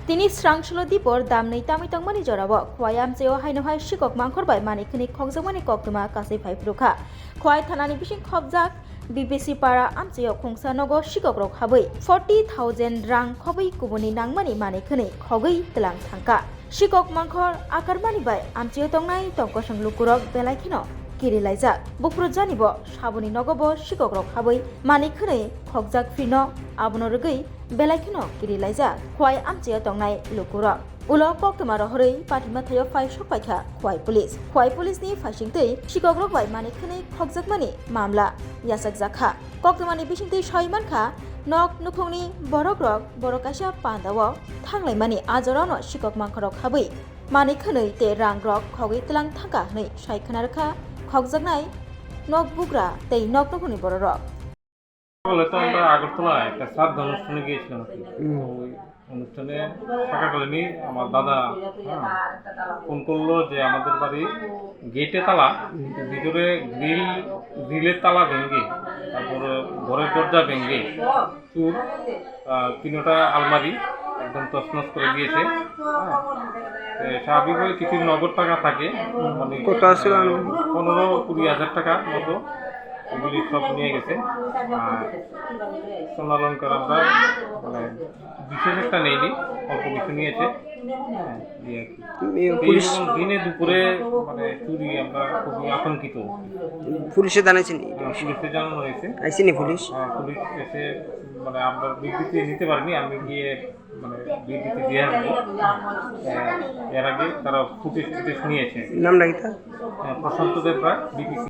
তিনি স্রাংসল দীপর দামनै তামি তংমানি জরাব খোয়াই আমচেও হাইনহাই শিকক মাংখরবাই মানিকনি খকজামানি ককতমা কাসै ফাইফ্रुखा খোয়াই থানানি বিসিং খবজাক বিবিসি পাড়া আমচেও খংসা নগর শিকক রক হাबै 40,000 রাং খबै কুবনি নাংমানি মানিকনি খগৈ তলাং থাংকা শিকক মাংখর আকারমানি বাই আমচেও তংনাই তংকসং লুকুরক বেলাইখিনো কিরিলাইজাক বুফুর জানিব সাবনি নগব শিকক রক হাबै মানিকনি খকজাক ফিনো আবনো রগৈ বেলাইখিনো কিরিলাইজাক খোয়াই আমচেও তংনাই লুকুরক उलो कक्तमा रहरै पाटिमा थायो फाइ सपाइखा खवाइ पुलिसनि फाइसिंतै शिকক रकबाय मानिकखनै खगजाकमानि मामला यासाक जाखा कक्तमानि बिसिंतै सयमानखा नक नुखंनि बरक रक बरकाशा पान्दाव थांलायमानि आजरावनो शिকক मांखरक हाबै मानिकखनै ते रां रक खगै तलां थांका हनै साइखनारखा खगजाकनाय नक बुग्रा तै नक नुखंनि बर रक বলে তো আমরা আগরতলায় একটা শ্রাদ্ধ অনুষ্ঠানে গিয়েছিলাম আর কি। ওই অনুষ্ঠানে থাকাকালীনই আমার দাদা ফোন করলো যে আমাদের বাড়ি গেটে তালা, ভিতরে গ্রিলের তালা ভেঙে, তারপরে ঘরের দরজা ভেঙে চুর, তিনটা আলমারি একদম তছনছ করে দিয়েছে। স্বাভাবিকভাবে কিছু নগদ টাকা থাকে, মানে 15-20 হাজার টাকা মতো, এগুলি সব নিয়ে গেছে। আর সোনালঙ্কার আমরা মানে বিশেষ একটা নেইনি, অল্প কিছু নিয়েছে। দিনে দুপুরে মানে চুরি, আমরা খুবই আতঙ্কিত। পুলিশে জানাইছেন? পুলিশে জানানো হয়েছে। আইসিনি পুলিশ? পুলিশ এসে মানে আমরা বিবৃতি নিতে পারিনি, আমি গিয়ে মানে বিবৃতি দিয়ে আসবো। এর আগে তারা ফুটেজ নিয়েছে। নামটা কি? প্রশান্ত দেবরা, বিবিসি।